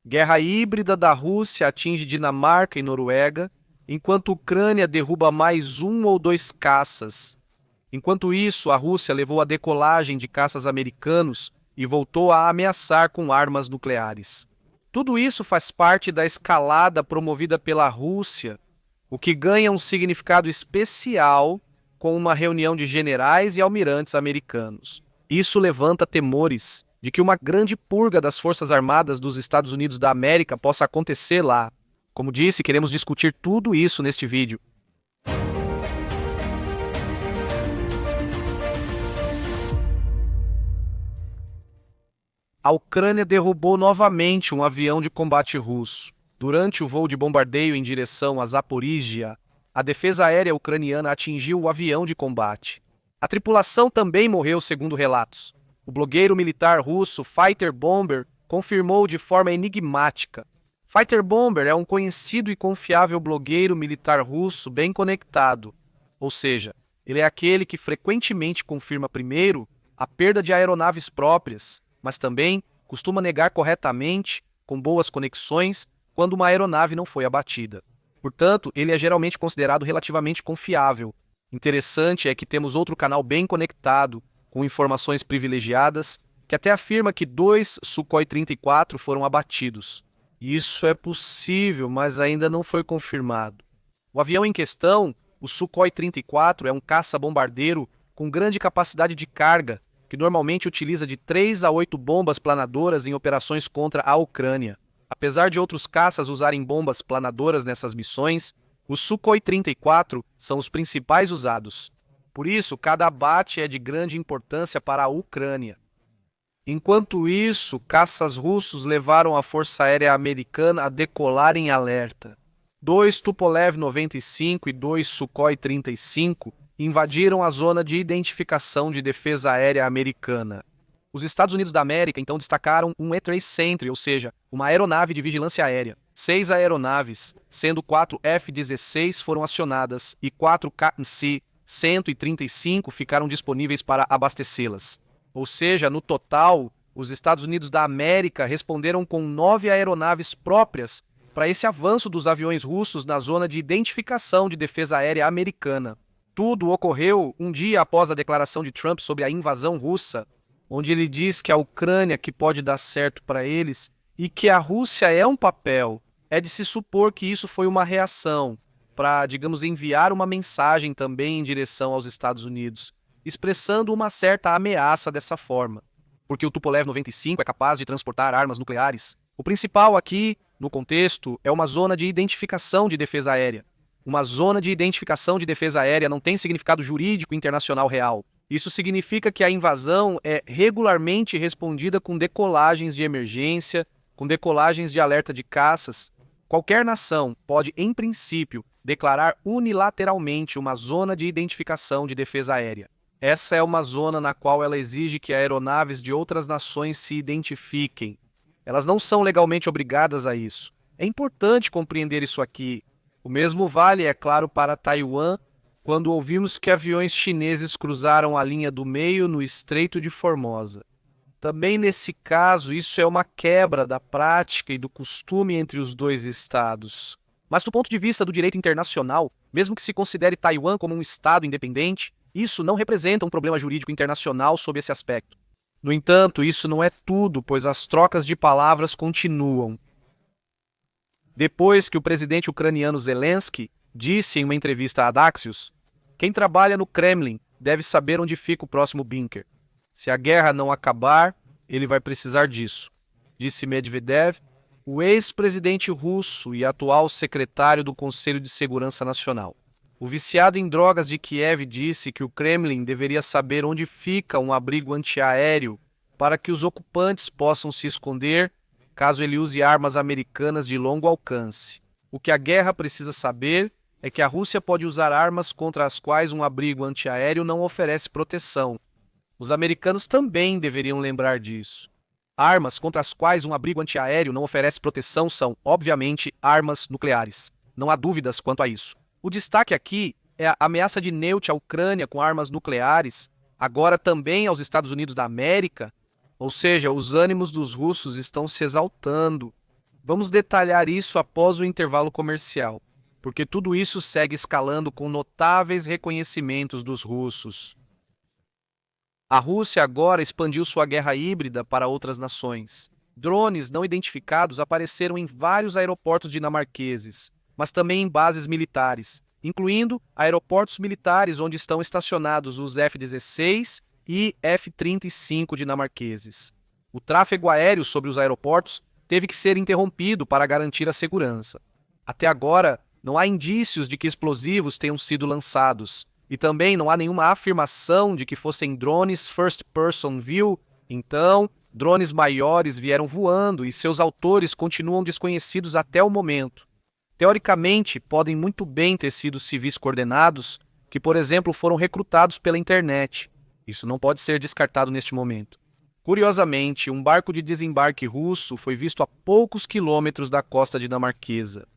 Guerra híbrida da Rússia atinge Dinamarca e Noruega, enquanto Ucrânia derruba mais um ou dois caças. Enquanto isso, a Rússia levou a decolagem de caças americanos e voltou a ameaçar com armas nucleares. Tudo isso faz parte da escalada promovida pela Rússia, o que ganha um significado especial com uma reunião de generais e almirantes americanos. Isso levanta temores de que uma grande purga das Forças Armadas dos Estados Unidos da América possa acontecer lá. Como disse, queremos discutir tudo isso neste vídeo. A Ucrânia derrubou novamente um avião de combate russo. Durante o voo de bombardeio em direção a Zaporizhia, a defesa aérea ucraniana atingiu o avião de combate. A tripulação também morreu, segundo relatos. O blogueiro militar russo Fighter Bomber confirmou de forma enigmática. Fighter Bomber é um conhecido e confiável blogueiro militar russo bem conectado. Ou seja, ele é aquele que frequentemente confirma primeiro a perda de aeronaves próprias, mas também costuma negar corretamente, com boas conexões, quando uma aeronave não foi abatida. Portanto, ele é geralmente considerado relativamente confiável. Interessante é que temos outro canal bem conectado, com informações privilegiadas, que até afirma que 2 Sukhoi 34 foram abatidos. Isso é possível, mas ainda não foi confirmado. O avião em questão, o Sukhoi 34, é um caça-bombardeiro com grande capacidade de carga, que normalmente utiliza de 3 a 8 bombas planadoras em operações contra a Ucrânia. Apesar de outros caças usarem bombas planadoras nessas missões, os Sukhoi 34 são os principais usados. Por isso, cada abate é de grande importância para a Ucrânia. Enquanto isso, caças russos levaram a Força Aérea Americana a decolar em alerta. 2 Tupolev 95 e 2 Sukhoi 35 invadiram a zona de identificação de defesa aérea americana. Os Estados Unidos da América então destacaram um E-3 Sentry, ou seja, uma aeronave de vigilância aérea. 6 aeronaves, sendo 4 F-16 foram acionadas e 4 KC-135 ficaram disponíveis para abastecê-las. Ou seja, no total, os Estados Unidos da América responderam com 9 aeronaves próprias para esse avanço dos aviões russos na zona de identificação de defesa aérea americana. Tudo ocorreu um dia após a declaração de Trump sobre a invasão russa, onde ele diz que a Ucrânia que pode dar certo para eles e que a Rússia é um papel. É de se supor que isso foi uma reação para, digamos, enviar uma mensagem também em direção aos Estados Unidos, expressando uma certa ameaça dessa forma, porque o Tupolev 95 é capaz de transportar armas nucleares. O principal aqui, no contexto, é uma zona de identificação de defesa aérea. Uma zona de identificação de defesa aérea não tem significado jurídico internacional real. Isso significa que a invasão é regularmente respondida com decolagens de emergência, com decolagens de alerta de caças. Qualquer nação pode, em princípio, declarar unilateralmente uma zona de identificação de defesa aérea. Essa é uma zona na qual ela exige que aeronaves de outras nações se identifiquem. Elas não são legalmente obrigadas a isso. É importante compreender isso aqui. O mesmo vale, é claro, para Taiwan, quando ouvimos que aviões chineses cruzaram a linha do meio no Estreito de Formosa. Também nesse caso, isso é uma quebra da prática e do costume entre os dois estados. Mas do ponto de vista do direito internacional, mesmo que se considere Taiwan como um estado independente, isso não representa um problema jurídico internacional sob esse aspecto. No entanto, isso não é tudo, pois as trocas de palavras continuam. Depois que o presidente ucraniano Zelensky disse em uma entrevista a Axios, quem trabalha no Kremlin deve saber onde fica o próximo bunker. Se a guerra não acabar, ele vai precisar disso, disse Medvedev, o ex-presidente russo e atual secretário do Conselho de Segurança Nacional. O viciado em drogas de Kiev disse que o Kremlin deveria saber onde fica um abrigo antiaéreo para que os ocupantes possam se esconder caso ele use armas americanas de longo alcance. O que a guerra precisa saber é que a Rússia pode usar armas contra as quais um abrigo antiaéreo não oferece proteção. Os americanos também deveriam lembrar disso. Armas contra as quais um abrigo antiaéreo não oferece proteção são, obviamente, armas nucleares. Não há dúvidas quanto a isso. O destaque aqui é a ameaça de Neut à Ucrânia com armas nucleares, agora também aos Estados Unidos da América. Ou seja, os ânimos dos russos estão se exaltando. Vamos detalhar isso após o intervalo comercial, porque tudo isso segue escalando com notáveis reconhecimentos dos russos. A Rússia agora expandiu sua guerra híbrida para outras nações. Drones não identificados apareceram em vários aeroportos dinamarqueses, mas também em bases militares, incluindo aeroportos militares onde estão estacionados os F-16 e F-35 dinamarqueses. O tráfego aéreo sobre os aeroportos teve que ser interrompido para garantir a segurança. Até agora, não há indícios de que explosivos tenham sido lançados, e também não há nenhuma afirmação de que fossem drones first-person view. Então, drones maiores vieram voando e seus autores continuam desconhecidos até o momento. Teoricamente, podem muito bem ter sido civis coordenados que, por exemplo, foram recrutados pela internet. Isso não pode ser descartado neste momento. Curiosamente, um barco de desembarque russo foi visto a poucos quilômetros da costa dinamarquesa.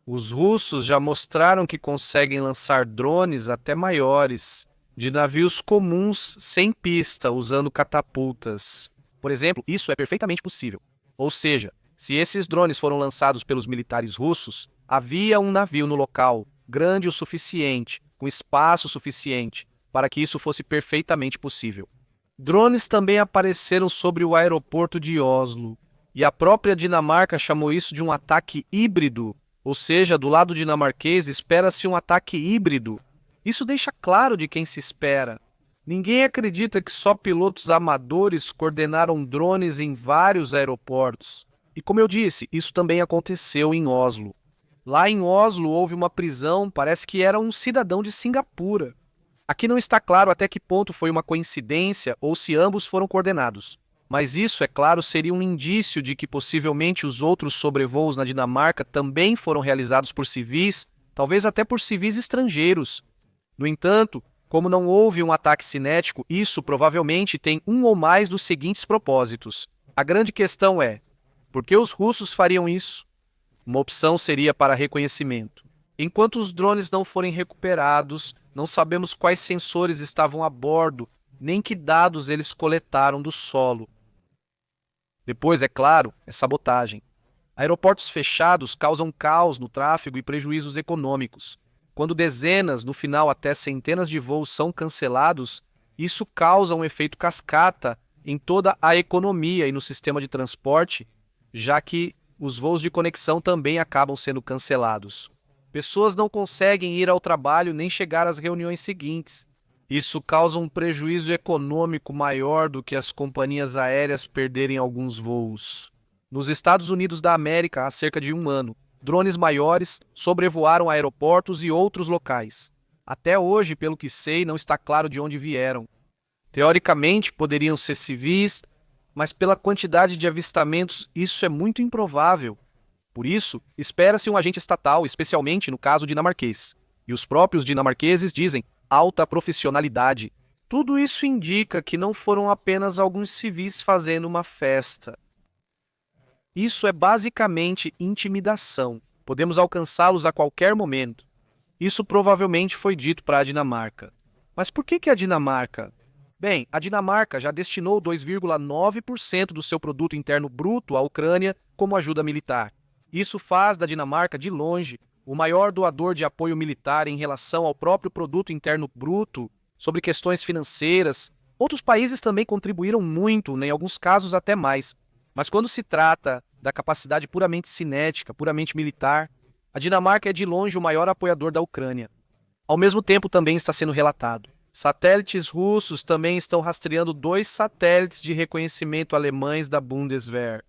Os russos já mostraram que conseguem lançar drones até maiores, de navios comuns sem pista, usando catapultas. Por exemplo, isso é perfeitamente possível. Ou seja, se esses drones foram lançados pelos militares russos, havia um navio no local, grande o suficiente, com espaço suficiente, para que isso fosse perfeitamente possível. Drones também apareceram sobre o aeroporto de Oslo, e a própria Dinamarca chamou isso de um ataque híbrido, ou seja, do lado dinamarquês espera-se um ataque híbrido. Isso deixa claro de quem se espera. Ninguém acredita que só pilotos amadores coordenaram drones em vários aeroportos. E como eu disse, isso também aconteceu em Oslo. Lá em Oslo houve uma prisão, parece que era um cidadão de Singapura. Aqui não está claro até que ponto foi uma coincidência ou se ambos foram coordenados. Mas isso, é claro, seria um indício de que possivelmente os outros sobrevoos na Dinamarca também foram realizados por civis, talvez até por civis estrangeiros. No entanto, como não houve um ataque cinético, isso provavelmente tem um ou mais dos seguintes propósitos. A grande questão é: por que os russos fariam isso? Uma opção seria para reconhecimento. Enquanto os drones não forem recuperados, não sabemos quais sensores estavam a bordo, nem que dados eles coletaram do solo. Depois, é claro, é sabotagem. Aeroportos fechados causam caos no tráfego e prejuízos econômicos. Quando dezenas, no final até centenas de voos são cancelados, isso causa um efeito cascata em toda a economia e no sistema de transporte, já que os voos de conexão também acabam sendo cancelados. Pessoas não conseguem ir ao trabalho nem chegar às reuniões seguintes. Isso causa um prejuízo econômico maior do que as companhias aéreas perderem alguns voos. Nos Estados Unidos da América, há cerca de um ano, drones maiores sobrevoaram aeroportos e outros locais. Até hoje, pelo que sei, não está claro de onde vieram. Teoricamente, poderiam ser civis, mas pela quantidade de avistamentos, isso é muito improvável. Por isso, espera-se um agente estatal, especialmente no caso dinamarquês. E os próprios dinamarqueses dizem alta profissionalidade. Tudo isso indica que não foram apenas alguns civis fazendo uma festa. Isso é basicamente intimidação. Podemos alcançá-los a qualquer momento. Isso provavelmente foi dito para a Dinamarca. Mas por que a Dinamarca? Bem, a Dinamarca já destinou 2,9% do seu produto interno bruto à Ucrânia como ajuda militar. Isso faz da Dinamarca, de longe, o maior doador de apoio militar em relação ao próprio produto interno bruto, sobre questões financeiras. Outros países também contribuíram muito, em alguns casos até mais. Mas quando se trata da capacidade puramente cinética, puramente militar, a Dinamarca é de longe o maior apoiador da Ucrânia. Ao mesmo tempo, também está sendo relatado: satélites russos também estão rastreando 2 satélites de reconhecimento alemães da Bundeswehr.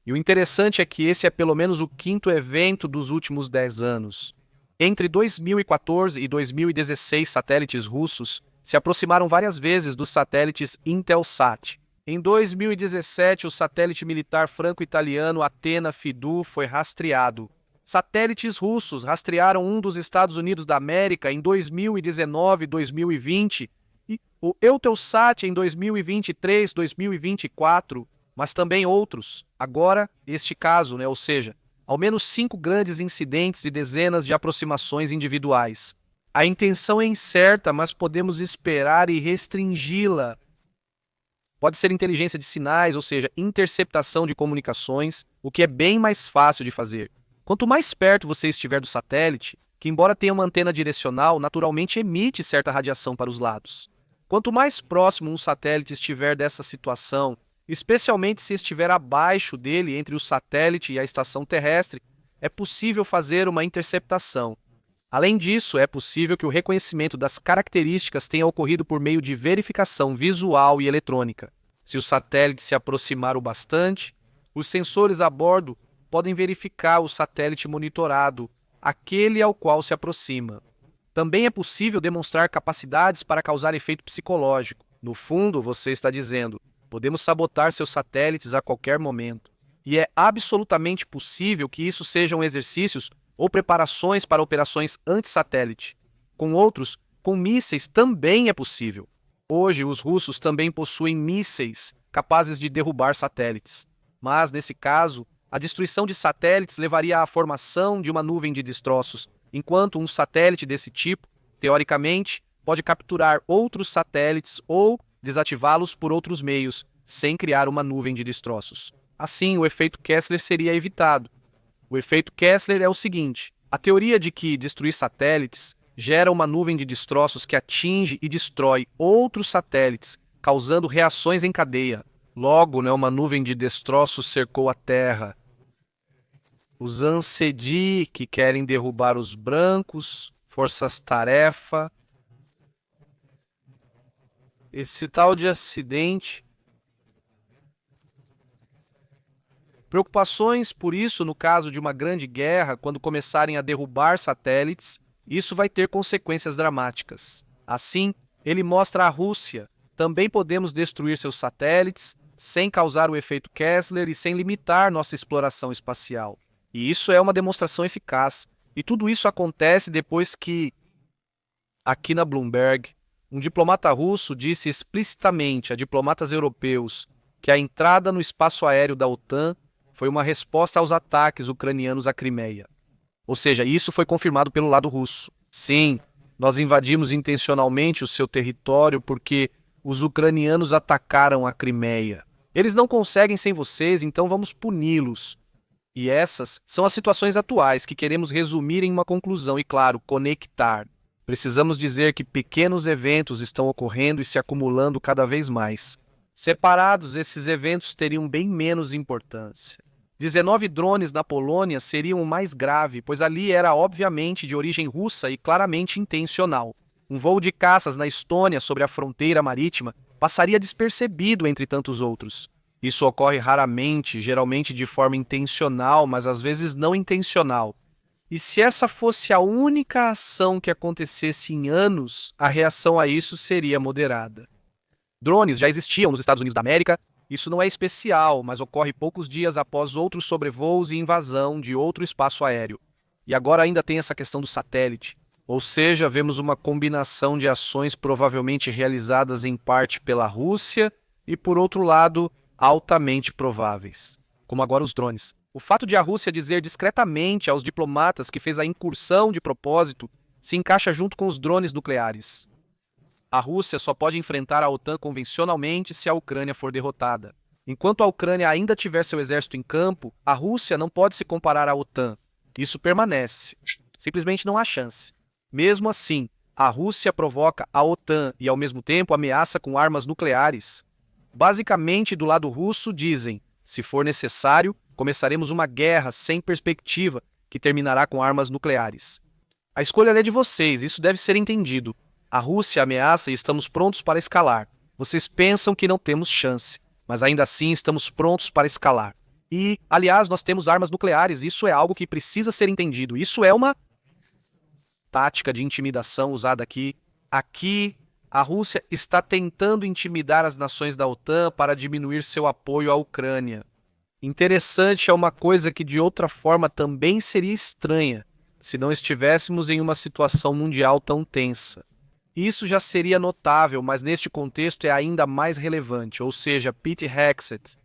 E o interessante é que esse é pelo menos o 5º evento dos últimos 10 anos. Entre 2014 e 2016, satélites russos se aproximaram várias vezes dos satélites Intelsat. Em 2017, o satélite militar franco-italiano Athena Fidu foi rastreado. Satélites russos rastrearam um dos Estados Unidos da América em 2019 e 2020, e o Eutelsat em 2023 e 2024, mas também outros. Agora, este caso, ou seja, ao menos 5 grandes incidentes e dezenas de aproximações individuais. A intenção é incerta, mas podemos esperar e restringi-la. Pode ser inteligência de sinais, ou seja, interceptação de comunicações, o que é bem mais fácil de fazer. Quanto mais perto você estiver do satélite, que embora tenha uma antena direcional, naturalmente emite certa radiação para os lados. Quanto mais próximo um satélite estiver dessa situação, especialmente se estiver abaixo dele, entre o satélite e a estação terrestre, é possível fazer uma interceptação. Além disso, é possível que o reconhecimento das características tenha ocorrido por meio de verificação visual e eletrônica. Se o satélite se aproximar o bastante, os sensores a bordo podem verificar o satélite monitorado, aquele ao qual se aproxima. Também é possível demonstrar capacidades para causar efeito psicológico. No fundo, você está dizendo: podemos sabotar seus satélites a qualquer momento. E é absolutamente possível que isso sejam exercícios ou preparações para operações anti-satélite. Com outros, com mísseis também é possível. Hoje, os russos também possuem mísseis capazes de derrubar satélites. Mas, nesse caso, a destruição de satélites levaria à formação de uma nuvem de destroços, enquanto um satélite desse tipo, teoricamente, pode capturar outros satélites ou desativá-los por outros meios, sem criar uma nuvem de destroços. Assim, o efeito Kessler seria evitado. O efeito Kessler é o seguinte: a teoria de que destruir satélites gera uma nuvem de destroços que atinge e destrói outros satélites, causando reações em cadeia. Logo, uma nuvem de destroços cercou a Terra. Os Ansedi, que querem derrubar os brancos, forças-tarefa. Esse tal de acidente. Preocupações por isso no caso de uma grande guerra, quando começarem a derrubar satélites, isso vai ter consequências dramáticas. Assim, ele mostra à Rússia: também podemos destruir seus satélites, sem causar o efeito Kessler e sem limitar nossa exploração espacial. E isso é uma demonstração eficaz. E tudo isso acontece depois que, aqui na Bloomberg, um diplomata russo disse explicitamente a diplomatas europeus que a entrada no espaço aéreo da OTAN foi uma resposta aos ataques ucranianos à Crimeia. Ou seja, isso foi confirmado pelo lado russo. Sim, nós invadimos intencionalmente o seu território porque os ucranianos atacaram a Crimeia. Eles não conseguem sem vocês, então vamos puni-los. E essas são as situações atuais que queremos resumir em uma conclusão e, claro, conectar. Precisamos dizer que pequenos eventos estão ocorrendo e se acumulando cada vez mais. Separados, esses eventos teriam bem menos importância. 19 drones na Polônia seriam o mais grave, pois ali era obviamente de origem russa e claramente intencional. Um voo de caças na Estônia sobre a fronteira marítima passaria despercebido entre tantos outros. Isso ocorre raramente, geralmente de forma intencional, mas às vezes não intencional. E se essa fosse a única ação que acontecesse em anos, a reação a isso seria moderada. Drones já existiam nos Estados Unidos da América. Isso não é especial, mas ocorre poucos dias após outros sobrevoos e invasão de outro espaço aéreo. E agora ainda tem essa questão do satélite. Ou seja, vemos uma combinação de ações provavelmente realizadas em parte pela Rússia e, por outro lado, altamente prováveis, como agora os drones. O fato de a Rússia dizer discretamente aos diplomatas que fez a incursão de propósito se encaixa junto com os drones nucleares. A Rússia só pode enfrentar a OTAN convencionalmente se a Ucrânia for derrotada. Enquanto a Ucrânia ainda tiver seu exército em campo, a Rússia não pode se comparar à OTAN. Isso permanece. Simplesmente não há chance. Mesmo assim, a Rússia provoca a OTAN e, ao mesmo tempo, ameaça com armas nucleares. Basicamente, do lado russo, dizem: se for necessário, começaremos uma guerra sem perspectiva que terminará com armas nucleares. A escolha é de vocês, isso deve ser entendido. A Rússia ameaça e estamos prontos para escalar. Vocês pensam que não temos chance, mas ainda assim estamos prontos para escalar. E, aliás, nós temos armas nucleares, isso é algo que precisa ser entendido. Isso é uma tática de intimidação usada aqui. Aqui, a Rússia está tentando intimidar as nações da OTAN para diminuir seu apoio à Ucrânia. Interessante, é uma coisa que de outra forma também seria estranha, se não estivéssemos em uma situação mundial tão tensa. Isso já seria notável, mas neste contexto é ainda mais relevante, ou seja, Pete Hegseth,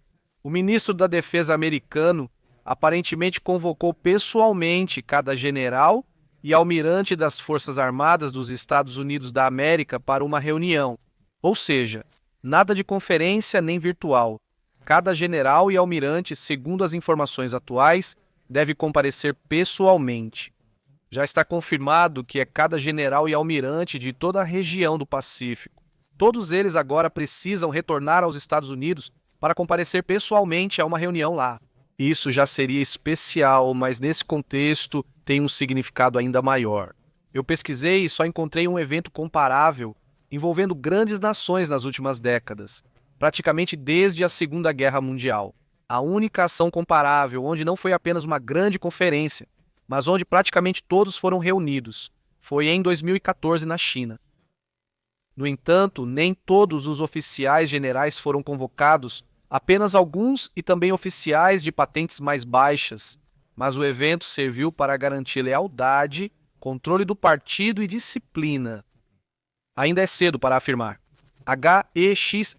o ministro da Defesa americano, aparentemente convocou pessoalmente cada general e almirante das Forças Armadas dos Estados Unidos da América para uma reunião. Ou seja, Nada de conferência nem virtual. Cada general e almirante, segundo as informações atuais, deve comparecer pessoalmente. Já está confirmado que é cada general e almirante de toda a região do Pacífico. Todos eles agora precisam retornar aos Estados Unidos para comparecer pessoalmente a uma reunião lá. Isso já seria especial, mas nesse contexto tem um significado ainda maior. Eu pesquisei e só encontrei um evento comparável envolvendo grandes nações nas últimas décadas, praticamente desde a Segunda Guerra Mundial. A única ação comparável onde não foi apenas uma grande conferência, mas onde praticamente todos foram reunidos, foi em 2014 na China. No entanto, nem todos os oficiais generais foram convocados, apenas alguns e também oficiais de patentes mais baixas, mas o evento serviu para garantir lealdade, controle do partido e disciplina. Ainda é cedo para afirmar. HEXES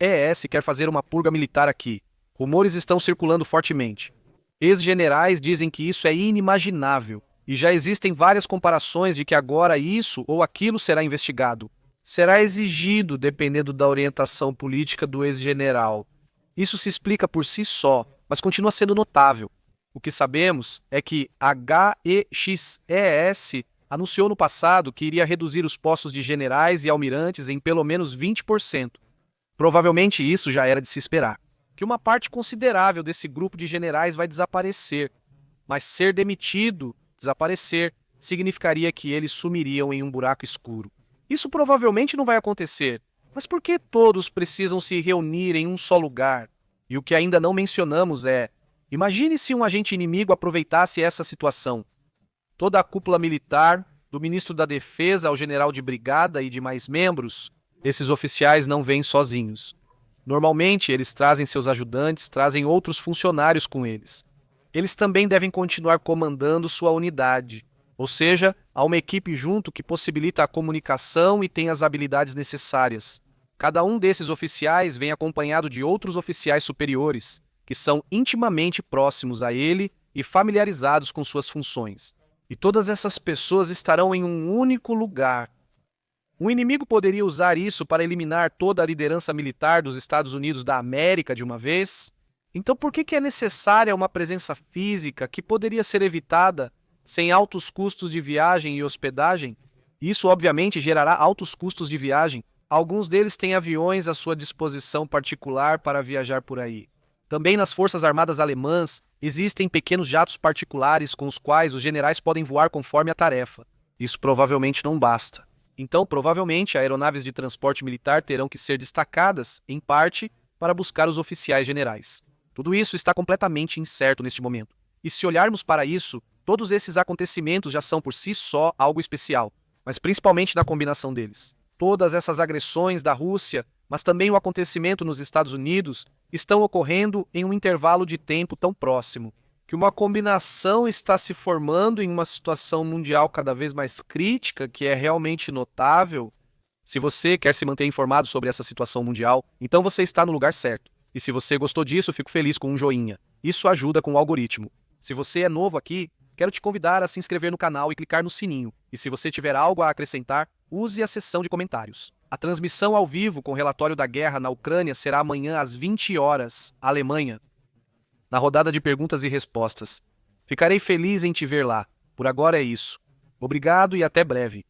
quer fazer uma purga militar aqui. Rumores estão circulando fortemente. Ex-generais dizem que isso é inimaginável, e já existem várias comparações de que agora isso ou aquilo será investigado. Será exigido dependendo da orientação política do ex-general. Isso se explica por si só, mas continua sendo notável. O que sabemos é que a HEXES anunciou no passado que iria reduzir os postos de generais e almirantes em pelo menos 20%. Provavelmente isso já era de se esperar. Que uma parte considerável desse grupo de generais vai desaparecer, mas ser demitido, desaparecer, significaria que eles sumiriam em um buraco escuro. Isso provavelmente não vai acontecer, mas por que todos precisam se reunir em um só lugar? E o que ainda não mencionamos é, imagine se um agente inimigo aproveitasse essa situação. Toda a cúpula militar, do ministro da Defesa ao general de brigada e demais membros, esses oficiais não vêm sozinhos. Normalmente, eles trazem seus ajudantes, trazem outros funcionários com eles. Eles também devem continuar comandando sua unidade, ou seja, há uma equipe junto que possibilita a comunicação e tem as habilidades necessárias. Cada um desses oficiais vem acompanhado de outros oficiais superiores, que são intimamente próximos a ele e familiarizados com suas funções. E todas essas pessoas estarão em um único lugar. O inimigo poderia usar isso para eliminar toda a liderança militar dos Estados Unidos da América de uma vez? Então por que é necessária uma presença física que poderia ser evitada sem altos custos de viagem e hospedagem? Isso obviamente gerará altos custos de viagem. Alguns deles têm aviões à sua disposição particular para viajar por aí. Também nas Forças Armadas Alemãs existem pequenos jatos particulares com os quais os generais podem voar conforme a tarefa. Isso provavelmente não basta. Então, provavelmente, aeronaves de transporte militar terão que ser destacadas, em parte, para buscar os oficiais generais. Tudo isso está completamente incerto neste momento. E se olharmos para isso, todos esses acontecimentos já são por si só algo especial, mas principalmente na combinação deles. Todas essas agressões da Rússia, mas também o acontecimento nos Estados Unidos, estão ocorrendo em um intervalo de tempo tão próximo, que uma combinação está se formando em uma situação mundial cada vez mais crítica, que é realmente notável. Se você quer se manter informado sobre essa situação mundial, então você está no lugar certo. E se você gostou disso, fico feliz com um joinha. Isso ajuda com o algoritmo. Se você é novo aqui, quero te convidar a se inscrever no canal e clicar no sininho. E se você tiver algo a acrescentar, use a seção de comentários. A transmissão ao vivo com o relatório da guerra na Ucrânia será amanhã às 20 horas, Alemanha, na rodada de perguntas e respostas. Ficarei feliz em te ver lá. Por agora é isso. Obrigado e até breve.